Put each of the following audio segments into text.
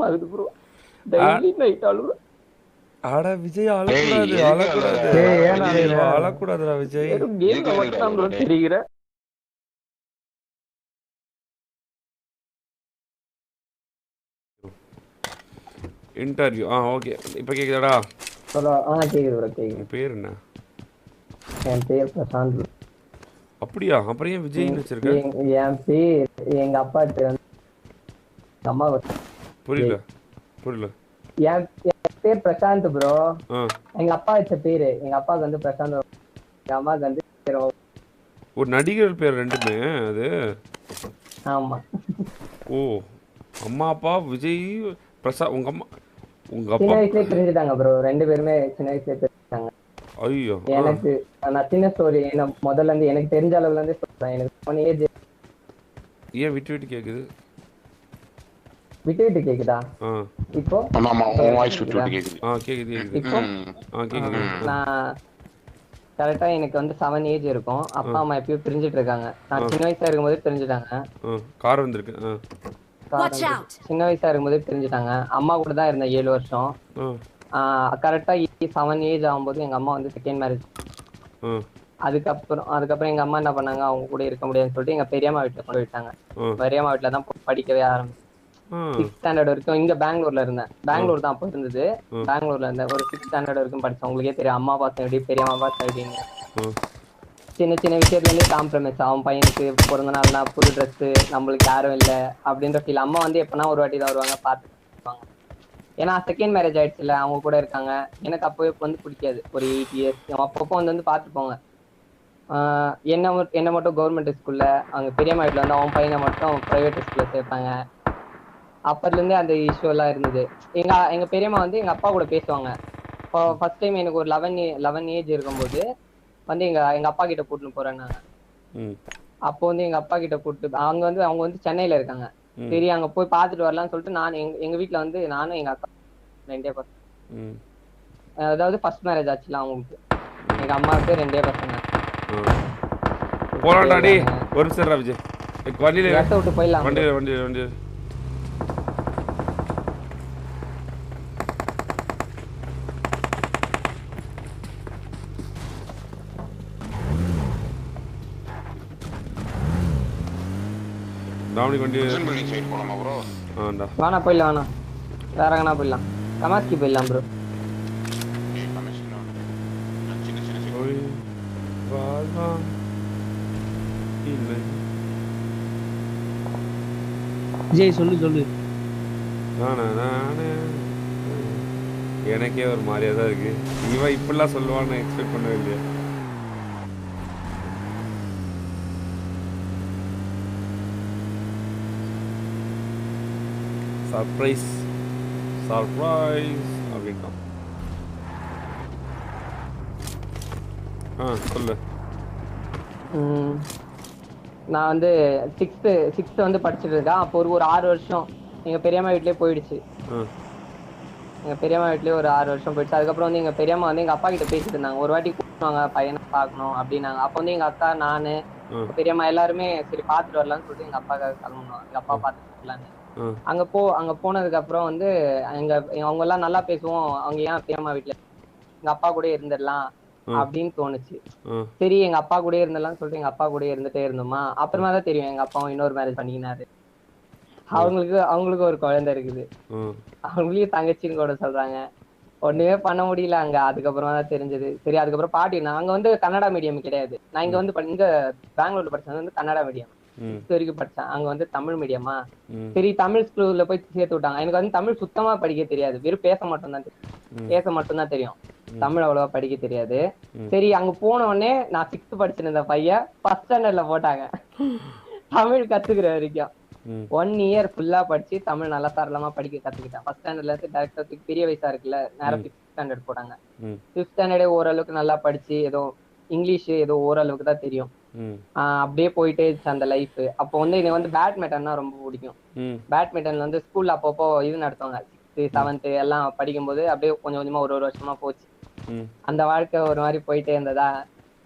ஆகுது bro. Daily night அழுகுறேன். ஆடா விஜய் டேய் அழக்கூடாது எதுக்கு அழக்கூடாது அழுகுற? டேய் ஏன் விஜய் அழுகுற? அழக்கூடாதுடா விஜய். வெறும் கேம்ல எதுக்கு மட்டும் தான் ப்ரோ அழுகுற? டேய் தெரிகிற. இன்டர்வியூ ஓகே இப்போ கேக்குதாடா? கேக்குது ப்ரோ கேக்குது. உன் பேர் என்ன? என் பேர் பிரசாந்த் bro. அப்படியா? அப்புறம் ஏன் விஜய்னு வச்சிருக்க? என் பேர் எங்க அப்பா பேர் வந்து அம்மா புரியல புரியல. என் பேர் பிரசாந்த் ப்ரோ. ஆ எங்க அப்பா வச்ச பேரு. எங்க அப்பாவுக்கு வந்து பிரசாந்த், எங்க அம்மாவுக்கு வந்து ஒரு நடிகர் பேர் ரெண்டுமே அது. ஆமா. ஓ அம்மா அப்பா விஜய் பிரசாத். உங்க சின்ன அப்பா வயசுலயே பிரிஞ்சுட்டாங்க ப்ரோ. ரெண்டு பேருமே சின்ன வயசுலயே பிரிஞ்சுட்டாங்க. ஐயோ. எனக்கு நான் சின்ன ஸ்டோரி முதல்ல இருந்து எனக்கு தெரிஞ்ச அளவுல இருந்து சொல்றேன். எனக்கு 1 ஏஜ். ஏன் விட்டு விட்டு கேக்குது? விட்டு விட்டு கேக்குதா ஆ இப்போ? ஆமா உன் வாய்ஸ் விட்டு விட்டு கேக்குது. கேக்குது கேக்குது. இப்போ கேக்குது. நான் கரெக்டா எனக்கு வந்து 7 ஏஜ் இருக்கும். அப்பா அம்மா எப்பயோ பிரிஞ்சுட்டு இருக்காங்க. நான் சின்ன வயசா இருக்கும்போது பிரிஞ்சுட்டாங்க. கார் வந்திருக்கு. சின்ன வயசா இருக்கும்போது பிரிஞ்சுட்டாங்க. அம்மா கூட தான் இருந்தேன் 7 வருஷம். கரெக்டா 7 ஏஜ் ஆகும்போது எங்க அம்மா வந்து செகண்ட் மேரேஜ். அதுக்கப்புறம் எங்க அம்மா என்ன பண்ணாங்க, அவங்க கூட இருக்க முடியாதுன்னு சொல்லிட்டு எங்க பெரியம்மா வீட்டுல கொண்டு போயிட்டாங்க. பெரியம்மா வீட்டுல தான் படிக்கவே ஆரம்பிச்சேன். 6th ஸ்டாண்டர்ட் வரைக்கும் இங்க பெங்களூர்ல இருந்தேன். பெங்களூர் தான் அப்போ இருந்தது. பெங்களூர்ல இருந்தேன். ஒரு 6th ஸ்டாண்டர்ட் வரைக்கும் படிச்சேன். உங்களுக்கே தெரியும் அம்மா பாசம் எப்படி, பெரியம்மா பாசம் எப்படின்னு. சின்ன சின்ன விஷயத்துல இருந்தே காம்ப்ரமைஸ். அவன் பையனுக்கு பிறந்த நாள்னா புது ட்ரெஸ், நம்மளுக்கு யாரும் இல்லை அப்படின்ற ஃபீல். அம்மா வந்து எப்பனா ஒரு வாட்டி தான் வருவாங்க, பார்த்துப்பாங்க. ஏன்னா செகண்ட் மேரேஜ் ஆயிடுச்சுல, அவங்க கூட இருக்காங்க. எனக்கு அப்போ வந்து பிடிக்காது. ஒரு 8 இயர்ஸ் அப்பப்போ வந்து பார்த்துப்போங்க. என்ன மட்டும் கவர்மெண்ட் ஸ்கூல்ல, அவங்க பெரியம்மா வீட்டுல வந்து அவன் பையனை மட்டும் பிரைவேட் ஸ்கூல்ல சேர்ப்பாங்க. அப்பத்துல இருந்தே அந்த இஷ்யூ எல்லாம் இருந்தது. எங்க பெரியம்மா வந்து எங்க அப்பா கூட பேசுவாங்க. ஃபர்ஸ்ட் டைம் எனக்கு ஒரு 11 ஏஜ் இருக்கும்போது வந்து எங்க அப்பா கிட்ட கூட்டின்னு போறேன்னாங்க. அப்போ வந்து எங்க அப்பா கிட்ட கூப்பிட்டு அவங்க வந்து சென்னையில இருக்காங்க. சரி அங்க போய் பார்த்துட்டு வரலாம்னு சொல்லிட்டு நான் எங்க வீட்டுல வந்து நானும் எங்க அக்கா 2 பசங்க. அதாவது ஃபர்ஸ்ட் மேரேஜ் ஆச்சுல அவங்களுக்கு. எங்க அம்மாவுக்கு 2 பசங்க. போலாம்டா டேய். ஒரு நிமிஷம் விஜய். வண்டியில விட்டு போயிடலாம். வண்டியில தாவணி வண்டி சைடு போலாமா ப்ரோ? வேணா போயிடலாம். வேணாம் வேற எங்கனா போயிடலாம். கமாஸ்கி போயிடலாம் ப்ரோ. ஜெய் சொல்லு. எனக்கே ஒரு மாதிரியா தான் இருக்கு. இவன் இப்படிலாம் சொல்லுவான்னு எக்ஸ்பெக்ட் பண்ணவே இல்லையா. சர்ப்ரைஸ் அப்படின்னா சொல்லு. நான் வந்து சிக்ஸ்த் வந்து படிச்சுட்டு இருக்கேன். அப்போ ஒரு 6 வருஷம் எங்க பெரியம்மா வீட்லயே போயிடுச்சு. எங்க பெரியம்மா வீட்லயே ஒரு 6 வருஷம் போயிடுச்சு. அதுக்கப்புறம் வந்து எங்க பெரியம்மா வந்து எங்க அப்பா கிட்ட பேசிட்டு இருந்தாங்க. ஒரு வாட்டி கூப்பிடுவாங்க பையனை பார்க்கணும் அப்படின்னாங்க. அப்போ வந்து எங்க அக்கா, நானு, பெரியம்மா எல்லாருமே சரி பார்த்துட்டு வரலாம்னு சொல்லிட்டு எங்க அப்பாக்காக கிளம்பணும். எங்க அப்பா பார்த்துட்டு வரலான்னு. அங்க போனதுக்கு அப்புறம் வந்து அவங்க எல்லாம் நல்லா பேசுவோம். அவங்க ஏன் பெரியம்மா வீட்டுல எங்க அப்பா கூட இருந்துடலாம் அப்படின்னு தோணுச்சு. சரி எங்க அப்பா கூட இருந்தெல்லாம் சொல்லிட்டு எங்க அப்பா கூட இருந்துட்டே இருந்தோமா. அப்புறமா தான் தெரியும் எங்க அப்பாவும் இன்னொரு மேரேஜ் பண்ணிக்கினாரு. அவங்களுக்கு ஒரு குழந்தை இருக்குது. அவங்களையும் தங்கச்சின்னு கூட சொல்றாங்க. ஒண்ணுமே பண்ண முடியல அங்க. அதுக்கப்புறமா தான் தெரிஞ்சது. சரி அதுக்கப்புறம் பாட்டி நாங்க வந்து கன்னடா மீடியம் கிடையாது. நான் இங்க வந்து இங்க பெங்களூர்ல படிச்சது வந்து கன்னடா மீடியம். 6th வரைக்கும் படிச்சேன். அங்க வந்து தமிழ் மீடியமா. சரி தமிழ் ஸ்கூல்ல போய் சேர்த்து விட்டாங்க. எனக்கு வந்து தமிழ் சுத்தமா படிக்க தெரியாது. வெறும் பேச மட்டும்தான் தெரியும். தமிழ் அவ்வளவா படிக்க தெரியாது. சரி அங்க போன உடனே நான் 6th படிச்சிருந்த பையன் 1st ஸ்டாண்டர்ட்ல போட்டாங்க. தமிழ் கத்துக்கிற வரைக்கும் 1 இயர் ஃபுல்லா படிச்சு தமிழ் நல்லா சரளமா படிக்க கத்துக்கிட்டேன். 1st ஸ்டாண்டர்ட்ல இருந்து டைரக்டா பெரிய வயசா இருக்குல்ல, நேரம் 5th ஸ்டாண்டர்ட் போட்டாங்க. 5th ஸ்டாண்டர்டே ஓரளவுக்கு நல்லா படிச்சு ஏதோ இங்கிலீஷ் ஏதோ ஓரளவுக்கு தான் தெரியும். அப்படியே போயிட்டே இருந்துச்சு அந்த லைஃப். அப்போ வந்து எனக்கு வந்து பேட்மிண்டன்னா ரொம்ப பிடிக்கும். பேட்மிண்டன்ல வந்து ஸ்கூல்ல அப்பப்போ இது நடத்துவாங்க. 6th 7th எல்லாம் படிக்கும்போது அப்படியே கொஞ்சம் கொஞ்சமா ஒரு வருஷமா போச்சு. அந்த வாழ்க்கை ஒரு மாதிரி போயிட்டே இருந்ததா.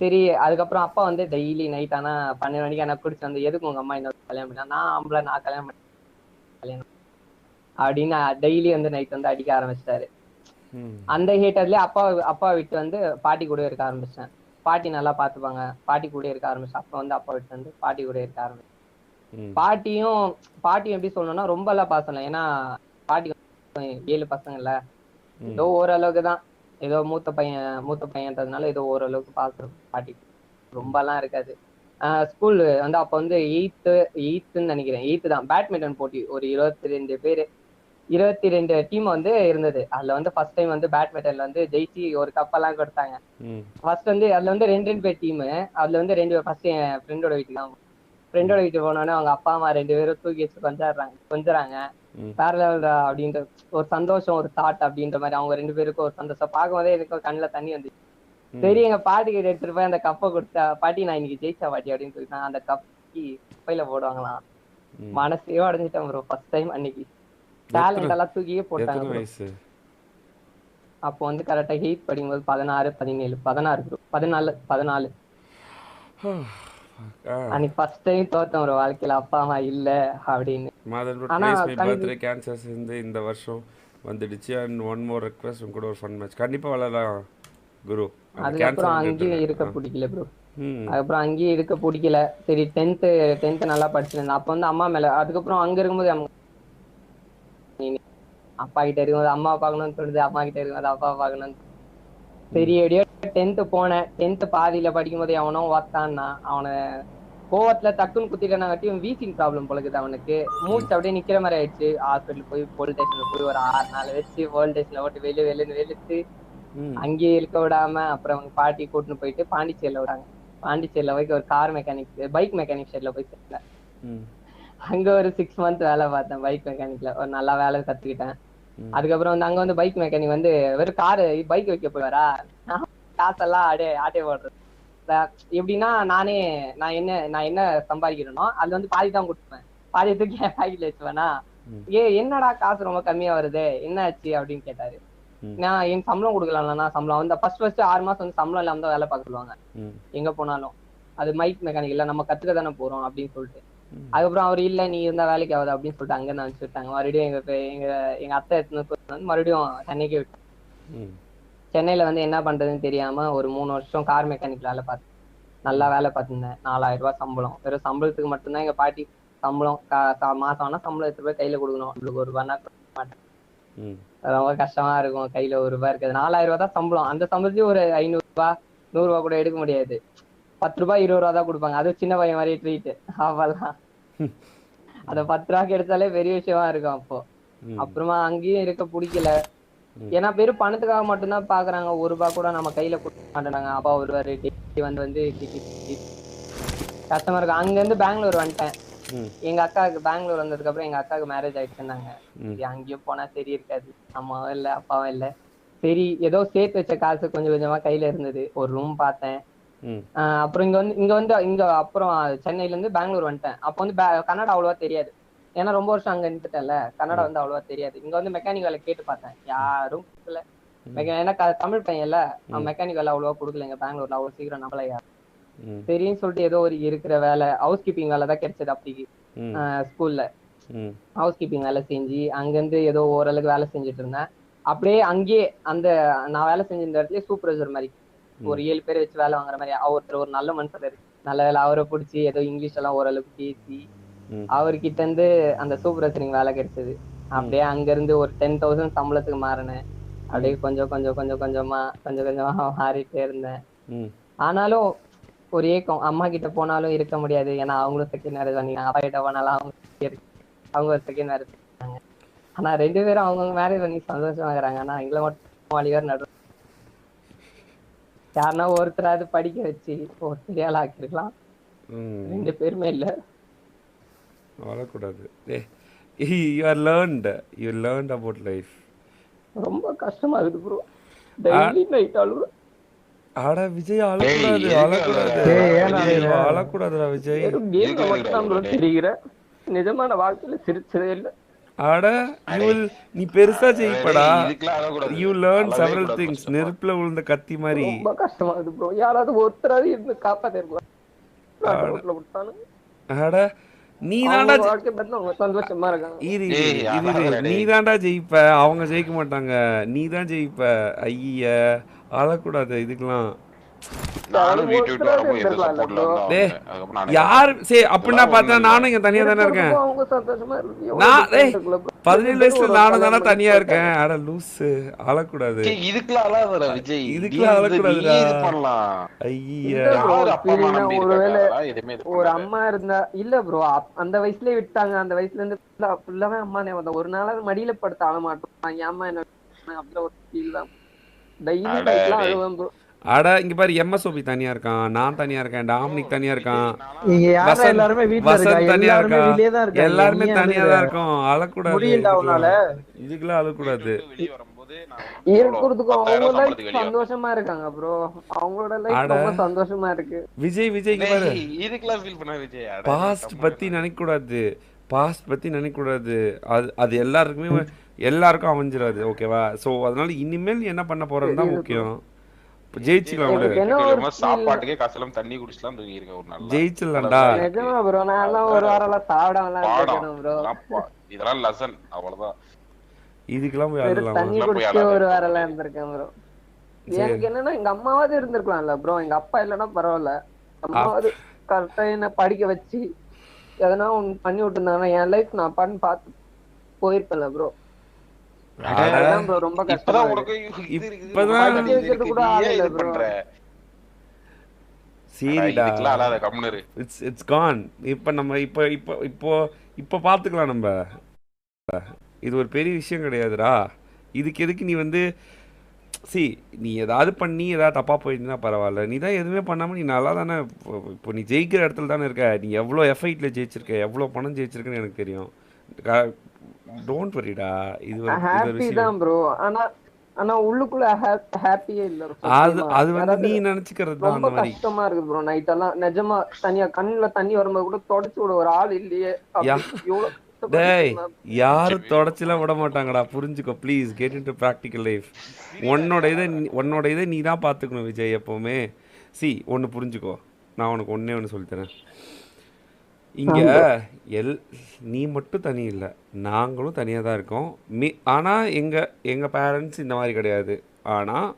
சரி அதுக்கப்புறம் அப்பா வந்து டெய்லி நைட் ஆனா 12 மணிக்கு என்ன குடிச்சு வந்து எதுக்கு உங்க அம்மா இன்னொரு கல்யாணம் பண்ணா, நான் ஆம்பளை நான் கல்யாணம் அப்படின்னு டெய்லி வந்து நைட் வந்து அடிக்க ஆரம்பிச்சிட்டாரு. ம். அந்த ஹேட்டர்லயே அப்பா விட்டு வந்து பாட்டி கூட இருக்க ஆரம்பிச்சேன். பாட்டி நல்லா பாத்துப்பாங்க, பாட்டி கூட இருக்க ஆரம்பிச்சேன். அப்ப வந்து அப்பா விட்டு வந்து பாட்டி கூட இருக்க ஆரம்பிச்சேன். ம். பாட்டியும் எப்படி சொல்லணும்னா ரொம்ப எல்லாம் பாசம் இல்லை. ஏன்னா பாட்டி 7 பசங்கள்ல ஏதோ ஓரளவுக்கு தான், ஏதோ மூத்த பையன்றதுனால ஏதோ ஓரளவுக்கு பாக்குறோம் பாட்டி, ரொம்ப எல்லாம் இருக்காது. ஸ்கூல் வந்து அப்ப வந்து எயித்துன்னு நினைக்கிறேன், எயித்து தான். பேட்மிண்டன் போட்டி ஒரு 22 பேரு, 22 டீம் வந்து இருந்தது. அதுல வந்து ஃபர்ஸ்ட் டைம் வந்து பேட்மிண்டன்ல வந்து ஜெயிச்சு ஒரு கப்பெல்லாம் கொடுத்தாங்க. ஃபர்ஸ்ட் வந்து அதுல வந்து 2 பேர் டீமு. அதுல வந்து 2 ஃபர்ஸ்ட் என் ஃப்ரெண்டோட வீட்டுக்கு தான். ஃப்ரெண்டோட வீட்டுக்கு போனோடனே அவங்க அப்பா அம்மா 2 பேரும் தூக்கி வச்சு கொஞ்சறாங்க. வேற லெவல்டா அப்படின்ற ஒரு சந்தோஷம், ஒரு தாட் அப்படின்ற மாதிரி அவங்க 2 பேருக்கும் ஒரு சந்தோஷம். பார்க்கும்போதே எனக்கு கண்ணுல தண்ணி வந்துச்சு. சரி எங்க பாட்டி கிட்ட எடுத்துட்டு போய் அந்த கப்பை கொடுத்தா, பாட்டி நான் இன்னைக்கு ஜெயிச்சா பாட்டி அப்படின்னு சொல்லிட்டாங்க. அந்த கப்பி குப்பையில போடுவாங்களாம். மனசே உடஞ்சிட்டேன் ப்ரோ. ஃபர்ஸ்ட் டைம் அன்னைக்கு டேலண்ட் எல்லாம் தூக்கியே போட்டாங்க. அப்போ வந்து கரெக்டா 8 படிக்கும்போது 16 17 14 அன்னைக்கு ஃபர்ஸ்ட் டைம் தோத்தேன் ஒரு வாழ்க்கையில, அப்பா அம்மா இல்ல அப்படின்னு. ஆனா கேன்சர்ஸ் இந்த வருஷம் வந்துடுச்சு. அண்ட் ஒன் மோர் ரெக்வெஸ்ட், உங்க கூட ஒரு ஃபன் மேட்ச் கண்டிப்பா விளையாடலாம் குரு. அதுக்கப்புறம் அங்கேயும் இருக்க பிடிக்கல ப்ரோ. அதுக்கப்புறம் அங்கேயும் இருக்க பிடிக்கல. சரி 10th நல்லா படிச்சிருந்தேன். அப்ப வந்து அம்மா மேல, அதுக்கப்புறம் அங்க இருக்கும்போது அப்பா கிட்ட இருக்கும்போது அம்மா பார்க்கணும்னு தோணுது, அம்மா கிட்ட இருக்கும்போது அப்பா பார்க்கணும்னு. சரி எப்படியோ 10th போனேன். 10th பாதியில படிக்கும் போது அவனோ ஓத்தான்னா, அவனை கோவத்துல டக்குன்னு குத்திட்டேனாங்காட்டியும் வீசிங் ப்ராப்ளம் போலக்குது அவனுக்கு. மூச்சு அப்படியே நிக்கிற மாதிரி ஆயிடுச்சு. ஹாஸ்பிட்டல் போய் போலீஸ் ஸ்டேஷன்ல போய் ஒரு 6 நாள் வச்சு போலீஸ் ஸ்டேஷன்ல ஓட்டு வெளுன்னு வெளுத்து அங்கேயே இருக்க விடாம அப்புறம் அவங்க பாட்டி கூட்டின்னு போயிட்டு பாண்டிச்சேரியில விடாங்க. பாண்டிச்சேரியில போய் ஒரு பைக் மெக்கானிக் ஷெட்ல போய் சேர்ந்தேன். அங்க ஒரு 6 month வேலை பார்த்தேன் பைக் மெக்கானிக்ல. ஒரு நல்லா வேலை கத்துக்கிட்டேன். அதுக்கப்புறம் வந்து அங்க வந்து பைக் மெக்கானிக் வந்து வெறும் பைக் வைக்க போவாரா, காசெல்லாம் ஆட்டே ஓடுறது. எப்படின்னா நான் என்ன சம்பாதிக்கிறேனோ அதுல வந்து பாதி தான் கொடுப்பேன், பாதி தூக்கி என் பாக்கெட்ல வச்சுவேனா. என்னடா காசு ரொம்ப கம்மியா வருது, என்ன ஆச்சு அப்படின்னு கேட்டாரு. நான் என் சம்பளம் கொடுக்கலாம்னா, சம்பளம் வந்து ஃபர்ஸ்ட் 6 மாசம் வந்து சம்பளம் இல்லாம தான் வேலை பார்க்க சொல்லுவாங்க எங்க போனாலும். அது மைக் மெக்கானிக் இல்ல, நம்ம கத்துக்க தானே போறோம் அப்படின்னு சொல்லிட்டு. அதுக்கப்புறம் அவர் இல்ல நீ இருந்தா வேலைக்கு ஆகுது அப்படின்னு சொல்லிட்டு அங்க நான் வச்சுட்டாங்க. மறுபடியும் எங்க அத்தை எடுத்துன்னு மறுபடியும் சென்னைக்கு விட்டேன். சென்னையில வந்து என்ன பண்றதுன்னு தெரியாம ஒரு 3 வருஷம் கார் மெக்கானிக் வேலை பார்த்தேன். நல்லா வேலை பார்த்துருந்தேன். 4000 ரூபாய் சம்பளம். வெறும் சம்பளத்துக்கு மட்டும்தான் எங்க பாட்டி சம்பளம் மாசம் ஆனா சம்பளம் எடுத்து போய் கையில கொடுக்கணும். நம்மளுக்கு ஒரு ரூபாய் மாட்டேன். ரொம்ப கஷ்டமா இருக்கும். கையில ஒரு ரூபாய் இருக்காது. 4000 ரூபாய் தான் சம்பளம். அந்த சம்பளத்தையும் ஒரு 500 ரூபாய் 100 ரூபாய் கூட எடுக்க முடியாது. 10 ரூபாய் 20 ரூபாய் தான் கொடுப்பாங்க. அது சின்ன பையன் மாதிரி ட்ரீட் அவ்வளவுதான். அத 10 ரூபாய்க்கு எடுத்தாலே பெரிய விஷயமா இருக்கும் அப்போ. அப்புறமா அங்கேயும் இருக்க பிடிக்கல. ஏன்னா வெறும் பணத்துக்காக மட்டும்தான் பாக்குறாங்க. 1 ரூபாய் கூட நம்ம கையில கொடுக்க மாட்டேனாங்க. அப்பா வருவாரு வந்து கஷ்டமா இருக்கும். அங்க இருந்து பெங்களூர் வந்துட்டேன். எங்க அக்காவுக்கு பெங்களூர் வந்ததுக்கு அப்புறம் எங்க அக்காவுக்கு மேரேஜ் ஆயிடுச்சுன்னாங்க. அங்கேயும் போனா சரி இருக்காது, அம்மாவும் இல்ல அப்பாவும் இல்ல. சரி ஏதோ சேர்த்து வச்ச காசு கொஞ்சம் கொஞ்சமா கையில இருந்தது. ஒரு ரூம் பார்த்தேன். அப்புறம் இங்க அப்புறம் சென்னையில இருந்து பெங்களூர் வந்துட்டேன். அப்ப வந்து கன்னடா அவ்வளவா தெரியாது. ஏன்னா ரொம்ப வருஷம் அங்க இருந்துட்டேன்ல, கன்னடா வந்து அவ்வளவா தெரியாது. இங்க வந்து மெக்கானிக் வேலை கேட்டு பார்த்தேன், யாரும் கொடுக்கல. ஏன்னா தமிழ் பையன்ல, மெக்கானிக் வேலை அவ்வளவா கொடுக்கல எங்க பெங்களூர்ல. அவ்வளவு சீக்கிரம் நம்மள யார் சரின்னு சொல்லிட்டு ஏதோ ஒரு இருக்கிற வேலை ஹவுஸ் கீப்பிங் வேலை தான் கிடைச்சது. அப்படி ஸ்கூல்ல ஹவுஸ் கீப்பிங் வேலை செஞ்சு அங்கிருந்து ஏதோ ஓரளவுக்கு வேலை செஞ்சுட்டு இருந்தேன். அப்படியே அங்கேயே நான் வேலை செஞ்சிருந்த இடத்துல சூப்பர்வைசர் மாதிரி ஒரு 7 பேர் வச்சு வேலை வாங்குற மாதிரி ஒருத்தர் ஒரு நல்ல மனுஷர் இருக்கு. நல்ல வேலை அவரை பிடிச்சி ஏதோ இங்கிலீஷ் எல்லாம் ஓரளவுக்கு பேசி அவர்கிட்ட இருந்து அந்த சூப்பர்வைசரிங் வேலை கிடைச்சது. அப்படியே அங்க இருந்து ஒரு 10,000 சம்பளத்துக்கு மாறினேன். அப்படியே கொஞ்சமா மாறிட்டே இருந்தேன். ஆனாலும் ஒரு ஏக்கம், அம்மா கிட்ட போனாலும் இருக்க முடியாது. ஏன்னா அவங்களும் செகண்ட் மேரேஜ் பண்ணிட்டாங்க. அப்பா கிட்ட போனாலும் அவங்க ஒரு செகண்ட் மேரேஜ் பண்ணாங்க. ஆனா 2 பேரும் அவங்க மேரேஜ் பண்ணி சந்தோஷமா இருக்கிறாங்க. ஆனா எங்களை மட்டும் வழிவர் நடு யாருன்னா ஒருத்தராவது படிக்க வச்சு ஒரு பெரிய ஆள் ஆக்கிருக்கலாம். 2 பேருமே இல்ல. வரக்கூடாது. you learned about life. ரொம்ப கஷ்டமா இருக்கு ப்ரோ. Daily night அழுறேன். ஆடா விஜய் அழக்கூடாது. அழக்கூடாதுடா விஜய். நிஜமான வாழ்க்கையில சிரிச்சதே இல்ல. ஆட நீ பெருசா ஜெயிப்படா. you learn several things. நெருப்புல விழுந்த கத்தி மாதிரி. ரொம்ப கஷ்டமா இருக்கு ப்ரோ. யாராவது ஒருத்தராவது இருந்து காப்பாத்திருக்கலாம். ஆட நீ அவங்க தாண்டா வாழ்க்கை பார்த்து அவங்க சந்தோஷமா இருக்காங்க. நீ தாண்டா ஜெயிப்ப, அவங்க ஜெயிக்க மாட்டாங்க. நீ தான் ஜெயிப்ப. ஐய அழக்கூடாது இதுக்கெல்லாம். நானும் வீட்டு விட்டு ஒருத்தராவது வரும்போது எந்த இருந்திருக்கலாம்ல சப்போர்ட்ல ப்ரோ. இருந்தா டே வந்தேன். அதுக்கப்புறம் நானே யாரு சரி அப்படின்னா இதெல்லாம் பார்த்தா ஒண்ணும் இல்ல. நானும் இங்க தனியா தானே இருக்கேன். இருக்கிறதுக்கும் அவங்க சந்தோஷமா இருக்கு. எவ்வளவு நான் different இருக்குல்ல bro. 17 வயசுல ஒரு நானும் தானே கல்யாணம் பண்ணி தனியா இருக்கேன். போயிட்டாங்க. அட லூசு அழக்கூடாது. சரி, இதுக்கெல்லாம் அழாதடா விஜய். இதுக்கெல்லாம் நீ அழக்கூடாதுடா. இது பண்ணலாம். ஐய இல்ல bro, யாரு அப்பா அம்மா feeling-ஆ நம்பி ஒருவேளை இருக்காங்க, எதுவுமே இது ஒரு பண்ணாத. அம்மா இருந்தா இல்ல ப்ரோ, அந்த வயசுலயே விட்டாங்க. அந்த வயசுல இருந்து ஃபுல்லாவே அம்மானே வந்தா. ஒரு நாளாவது மடியில படுத்து ஆள மாட்டோம். என் அம்மா என்ன அப்படின்ற ஒரு ஃபீல் தான். டெய்லி அட நைட்லாம் டேய். அழுவேன் ப்ரோ. அட இங்க பாரு, எம்எஸ்ஓபி தனியா இருக்கான், நான் தனியா இருக்கேன், டாமினிக் தனியா இருக்கான், இங்க யாரா எல்லாருமே வீட்ல இருக்கா? வசந்த் தனியா எல்லாருமே இருக்கான், வெளியே தான் இருக்காங்க. எல்லாருமே நீ ஏன் தனியா அழுகுற? தான் இருக்கோம். அழக்கூடாது. முடியலடா உன்னால. இதுக்கெல்லாம் அழக்கூடாது. வீட்டு வெளிய வரும்போது நான் எவ்வளவு? இருக்கிறதுக்கும் 10,000 அவங்க லைஃப் சம்பளத்துக்கு வெளிய வரேன். சந்தோஷமா இருக்காங்க ப்ரோ. அவங்களோட லைஃப் அட. ரொம்ப சந்தோஷமா இருக்கு. விஜய் இங்க பாரு, டேய், இதுக்கெல்லாம் ஃபீல் பண்ணா விஜய். அட, பாஸ்ட் நீ பத்தி நினைக்க கூடாது. பாஸ்ட் பத்தி நினைக்க கூடாது. அது எல்லாருக்கும் அமைஞ்சிடாது. ஓகேவா? சோ அதனால இனிமேல் நீ என்ன பண்ண போறன்னு தான் முக்கியம். ஜெயிச்சுக்கலாம் விடு. எனக்கு என்ன ஒரு இல்லம்மா, சாப்பாட்டுக்கே காசு இல்லாம தண்ணி குடிச்சலாம் தூங்கி இருக்க ஒரு நாள். ஜெயிச்சிடலாம்டா. நிஜமா ப்ரோ, நான் எல்லாம் ஒரு வாரம்லாம் சாப்பிடாமலாம் இருக்கணும் ப்ரோ. இதெல்லாம் லெசன், அவ்வளவுதான். இதுக்கெல்லாம் போய் வெறும் ஆடலாம். தண்ணி குடிச்சு ஒரு வாரம்லாம் இருந்திருக்கேன் ப்ரோ. எனக்கு என்னன்னா எங்க அம்மாவாவது இருந்திருக்கலாம்ல ப்ரோ. எங்க அப்பா இல்லைன்னா பரவாயில்ல. அம்மாவாவது கரெக்டா என்ன படிக்க வச்சு எதனா ஒண்ணு பண்ணி விட்டுருந்தாங்கன்னா என் லைஃப் நான் அப்பான்னு பார்த்து போயிருப்பேன்ல ப்ரோ. அதான் ப்ரோ ரொம்ப கஷ்டமா இப்பதான் இருக்கு. உனக்கு இது இருக்குது, இப்பதான் உனக்கு படிக்க வைக்கிறது இருக்கு, கூட நீ ஆள் ஏன் இல்ல இது bro. பண்ற? சரிடா. இதுக்கெல்லாம் அழாத, கம்முனு இரு. இட்ஸ் கான். இப்போ நம்ம இப்போ பார்த்துக்கலாம் நம்ம. இது ஒரு பெரிய விஷயம் கிடையாதுடா. இதுக்கு எதுக்கு நீ வந்து நீ ஏதாவது பண்ணி ஏதாவது தப்பாக போயிருந்தா பரவாயில்ல. நீ தான் எதுவுமே பண்ணாமல் நீ நல்லா தானே இப்போ நீ ஜெயிக்கிற இடத்துல தானே இருக்க. நீ எவ்வளோ எஃபைட்டில் ஜெயிச்சிருக்க, எவ்வளோ பணம் ஜெயிச்சிருக்குன்னு எனக்கு தெரியும். டோன்ட் வரிடா. இது ஒரு ஹாப்பி விஷயம். தான் ப்ரோ. ஆனா உள்ளுக்குள்ள ஹாப்பியே இல்ல bro. அது வந்து யாராவது நீ நினைச்சுக்கிறது தான் ரொம்ப அந்த மாதிரி. கஷ்டமா இருக்கு ப்ரோ. நைட் எல்லாம் நிஜமா தனியா கண்ணுல தண்ணி வரும்போது கூட தொடச்சு விட ஒரு ஆள் இல்லையே. எவ்வளவு டேய், யாரும் தொடச்சிலாம் விட மாட்டாங்கடா. புரிஞ்சுக்கோ please. Get into practical life. உன்னோட இதை நீ தான் பார்த்துக்கணும் விஜய் எப்போவுமே. ஒன்று புரிஞ்சுக்கோ. நான் உனக்கு ஒன்று சொல்லித்தரேன். இங்கே நீ மட்டும் தனி இல்லை, நாங்களும் தனியாக தான் இருக்கோம். ஆனால் எங்கள் பேரண்ட்ஸ் இந்த மாதிரி கிடையாது. ஆனால்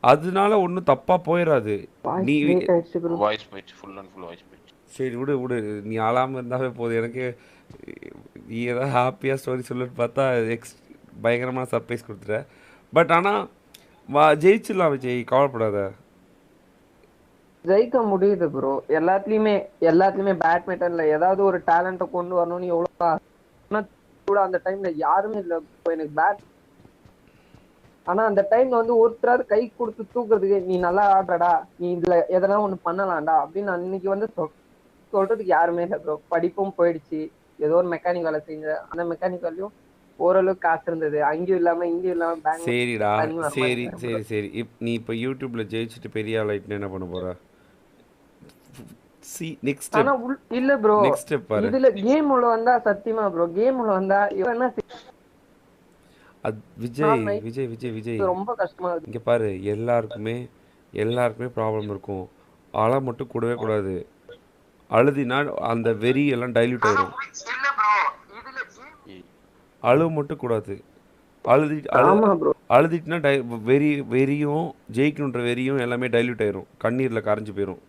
அதனால ஒன்றும் தப்பாக போயிடாது. நீ வாய்ஸ் போயிடுச்சு, ஃபுல் அண்ட் ஃபுல் வாய்ஸ் போயிடுச்சு. சரி விடு. நீ ஆளாமல் இருந்தாவே போதும். எனக்கு நீ ஏதாவது ஹாப்பியாக ஸ்டோரி சொல்லிட்டு பார்த்தா பயங்கரமான சர்ப்ரைஸ் கொடுத்துட்ட. பட் ஆனால் ஜெயிச்சிடலாம் விஜய், கவலைப்படாத. ஜெயிக்க முடியுது ப்ரோ. எல்லாத்துலயுமே பேட்மிண்டன்ல ஏதாவது ஒரு டேலண்ட்டை கொண்டு வரணும்னு எவ்வளவு கூட அந்த டைம்ல யாருமே இல்லை எனக்கு ஆனா அந்த டைம்ல வந்து ஒருத்தராவது கை கொடுத்து தூக்குறதுக்கு, நீ நல்லா ஆடுறடா, நீ இதுல எதனா ஒண்ணு பண்ணலாம்டா அப்படின்னு அன்னைக்கு வந்து சொல்றதுக்கு யாருமே இல்லை ப்ரோ. படிப்பும் போயிடுச்சு. ஏதோ ஒரு மெக்கானிக் வேலை செஞ்ச, அந்த மெக்கானிக் வேலையும் ஓரளவுக்கு காசு இருந்தது. அங்கேயும் இல்லாம இங்கேயும் இல்லாம சரிடா. சரி. நீ இப்போ யூடியூப்ல ஜெயிச்சுட்டு பெரிய ஆளாயிட்டு என்ன பண்ண போற? நெக்ஸ்ட் இல்ல ப்ரோ, நெக்ஸ்ட் ஸ்டெப் பாரு. இதுல கேம் உள்ள வந்தா சத்தியமா ப்ரோ, கேம் உள்ள வந்தா இவனா விஜய் ரொம்ப கஷ்டமா இருக்கு. இங்க பாரு, எல்லாருக்குமே ப்ராப்ளம் இருக்கும். அழ மட்டும் கூடவே கூடாது. அழுதினா அந்த வெறி எல்லாம் டைல்யூட் ஆயிடும். அழுவ மட்டும் கூடாது. அழுதிட்டுனா வெறியும் ஜெயிக்கணுன்ற வெறியும் எல்லாமே டைல்யூட் ஆயிரும். கண்ணீரில் கரைஞ்சு போயிடும்.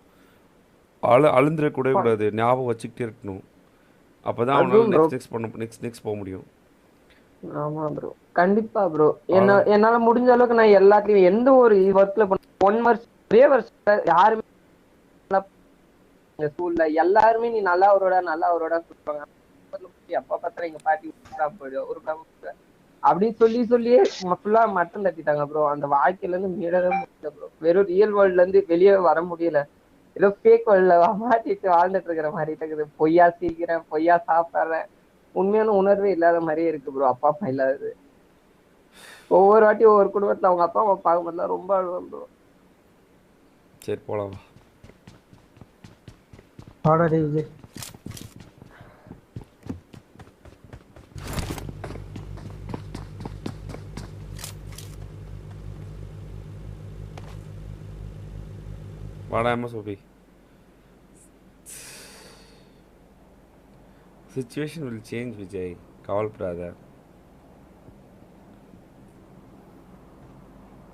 அழுந்துட கூட கூடாது. ஞாபகம் வச்சுக்கிட்டே இருக்கணும். அப்பதான் அவனால நெக்ஸ்ட் போக முடியும். ஆமா ப்ரோ, கண்டிப்பா ப்ரோ. என்னால முடிஞ்ச அளவுக்கு நான் எல்லாத்தையும் எந்த ஒரு ஒர்க்ல ஒரே வருஷம் யாருமே ஸ்கூல்ல எல்லாருமே நீ நல்லா அவரோட சொல்லுவாங்க. எப்ப பார்த்தா எங்க பாட்டி போயிடும் ஒரு அப்படின்னு சொல்லியே ஃபுல்லா மட்டம் தட்டிட்டாங்க ப்ரோ. அந்த வாழ்க்கையில இருந்து மீளவே முடியல ப்ரோ. வெறும் ரியல் வேர்ல்ட்ல இருந்து வெளியே வர முடியல. ஏதோ ஃபேக் வேர்ல்ட்ல மாட்டிட்டு வாழ்ந்துட்டு இருக்கிற மாதிரி இருக்குது. பொய்யா சீக்கிறேன், பொய்யா சாப்பிடுறேன். உண்மையான உணர்வே இல்லாத மாதிரியே இருக்கு ப்ரோ. அப்பா அம்மா இல்லாதது. ஒவ்வொரு வாட்டியும் ஒவ்வொரு குடும்பத்துல அவங்க அப்பா அம்மா பார்க்கும்போதுலாம் ரொம்ப அழுவேன் ப்ரோ. சரி போலாம். வாடா சோபி. சிச்சுவேஷன் வில் சேஞ்ச் விஜய், கவலைப்படாத.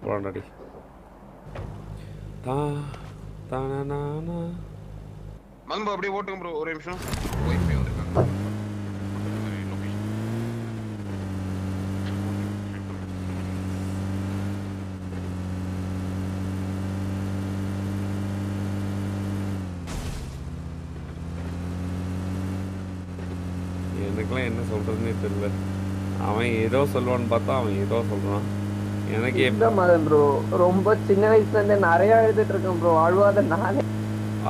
போடாடி தா தானானா மல்பா அப்படியே ஓட்டுங்க ப்ரோ, ஒரே நிமிஷம். வைஃபை வந்திருக்காங்க. எனக்குலாம் என்ன சொல்றதுன்னே தெரியல. அவன் ஏதோ சொல்லுவான்னு பார்த்தா அவன் ஏதோ சொல்றான். எனக்கு இந்த மாதிரி ப்ரோ ரொம்ப சின்ன வயசுல இருந்தே நிறைய எழுதிட்டு இருக்கேன் ப்ரோ. அழுவாத நானே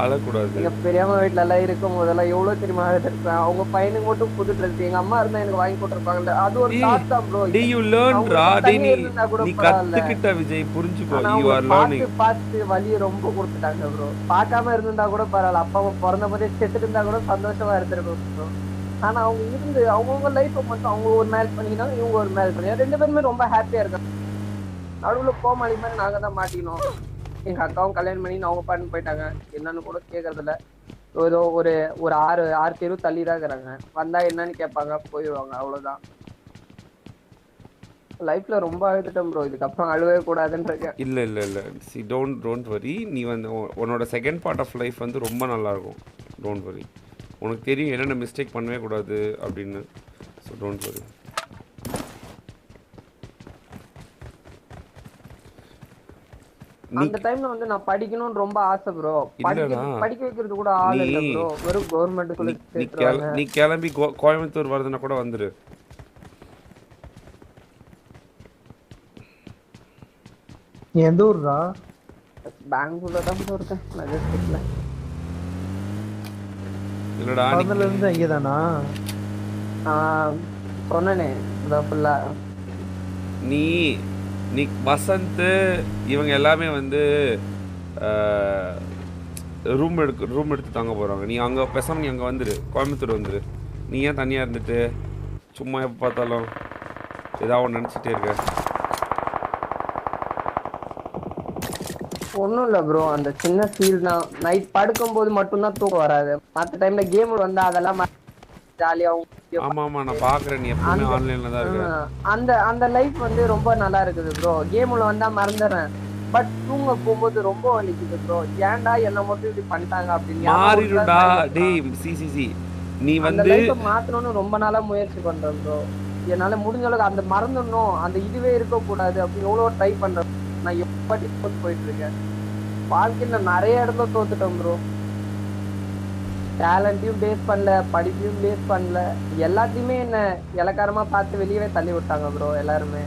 அழக்கூடாது. எங்க பெரியம்மா வீட்டுல எல்லாம் இருக்கும் போதெல்லாம் எவ்வளவு தெரியுமா அழுதுருப்பேன். அவங்க பையனுக்கு மட்டும் புது ட்ரெஸ் எங்க அம்மா இருந்தா எனக்கு வாங்கி போட்டிருப்பாங்கல்ல, அது ஒரு தாட் தான் ப்ரோ. டேய் யூ லேர்ன் ரா. டேய் நீ கத்துக்கிட்ட விஜய், புரிஞ்சுக்கோ. You are learning. பார்த்து வலியை ரொம்ப கொடுத்துட்டாங்க ப்ரோ. பார்க்காம இருந்திருந்தா கூட பரவாயில்ல, அப்பா அம்மா பிறந்த போதே செத்துட்டு இருந்தா கூட சந்தோஷமா இருந்திருக்கும் ப்ரோ. ஆனா அவங்க இருந்து அவங்கவுங்க லைஃப்பை மட்டும் அவங்க ஒரு மேல் பண்ணிக்கிட்டாங்க, இவங்க ஒரு மேல் பண்ணி ரெண்டு பேருமே ரொம்ப ஹாப்பியா இருக்காங்க. நடுவுல கோமாளி மாதிரி நாங்க தான் மாட்டிக்கணும். எங்க அக்காவும் கல்யாணம் பண்ணி அவங்க பாட்டு போயிட்டாங்க. என்னன்னு கூட கேட்கறது இல்ல. ஏதோ ஒரு ஒரு 6 தெரு தள்ளி தான் இருக்கிறாங்க. வந்தா என்னன்னு கேட்பாங்க, போயிடுவாங்க, அவ்வளவுதான். லைஃப்ல ரொம்ப அழுதுட்டேன் ப்ரோ. இதுக்கப்புறம் அழுவே கூடாதுன்னு இருக்கேன். இல்ல இல்ல இல்ல சி டோன்ட் வரி. நீ வந்து உன்னோட செகண்ட் பார்ட் ஆஃப் லைஃப் வந்து ரொம்ப நல்லா இருக்கும். Don't worry. உனக்கு தெரியும் என்னென்ன மிஸ்டேக் பண்ணவே கூடாது அப்படின்னு. So don't worry. அந்த டைம்ல வந்து நான் படிக்கணும்னு ரொம்ப ஆசை ப்ரோ. படிக்க வைக்கிறது கூட ஆள் இல்ல ப்ரோ. வெறும் கவர்மெண்ட் ஸ்கூல். நீ கிளம்பி கோயம்புத்தூர் வருதுன்னா கூட வந்துரு. நீ எந்த ஊர்ரா? பெங்களூர்ல தான் ப்ரோ இருக்கேன், மெஜஸ்டிக்ல. இல்லடா அதுல இருந்து அங்கே தானா? சொன்னனே ஃபுல்லா. நீ வசந்த் இவங்க எல்லாமே வந்து ரூம் எடுத்து தாங்க போகிறாங்க. நீ அங்கே பேசாமல் நீ அங்கே வந்துடு, கோயம்புத்தூர் வந்துடு. நீ ஏன் தனியாக இருந்துட்டு சும்மா எப்போ பார்த்தாலும் ஏதாவது ஒன்று நினச்சிட்டே இருக்க? ஒன்றும் இல்லை ப்ரோ, அந்த சின்ன ஃபீல் தான். நைட் படுக்கும்போது மட்டும்தான் தூக்கம் வராது. மற்ற டைம்ல கேம் வந்தா அதெல்லாம் ஜாலியாகவும். ஆமா ஆமா நான் பாக்குறேன், நீ எப்பவுமே ஆன்லைன்ல தான் இருக்க. அந்த லைஃப் வந்து ரொம்ப நல்லா இருக்குது ப்ரோ. கேம்ல வந்தா மறந்துடுறேன், பட் தூங்க போகும்போது ரொம்ப வலிக்குது ப்ரோ. ஏன்டா என்ன மட்டும் இப்படி பண்ணிட்டாங்க அப்படின்னு மாறிடுடா. டேய் சி நீ வந்து லைஃபை மாத்தணும்னு ரொம்ப நாளா முயற்சி பண்றேன் ப்ரோ. என்னால முடிஞ்ச அளவுக்கு அந்த மறந்துடணும், அந்த இதுவே இருக்கக்கூடாது அப்படின்னு எவ்வளோ ட்ரை பண்றேன். நான் எப்படி போயிட்டு இருக்கேன். வாழ்க்கையில நிறைய இடத்துல தோத்துட்டேன் ப்ரோ. டேலண்ட்டையும் பேஸ் பண்ணல, படிப்பையும் பேஸ் பண்ணல, எல்லாத்தையுமே என்ன இலக்காரமா பார்த்து வெளியவே தள்ளி விட்டாங்க ப்ரோ எல்லாருமே.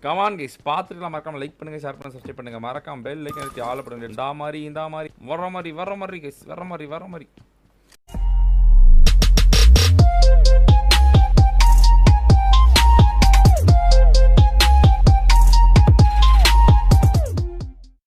கமான் கைஸ், பார்த்துட்டுலாம் மறக்காம லைக் பண்ணுங்க, ஷேர் பண்ணுங்க, சப்ஸ்கிரைப் பண்ணுங்க, மறக்காம பெல் ஐக்கன் அழுத்தி ஆல் பண்ணுங்க. இந்த மாதிரி வர மாதிரி கைஸ், வர மாதிரி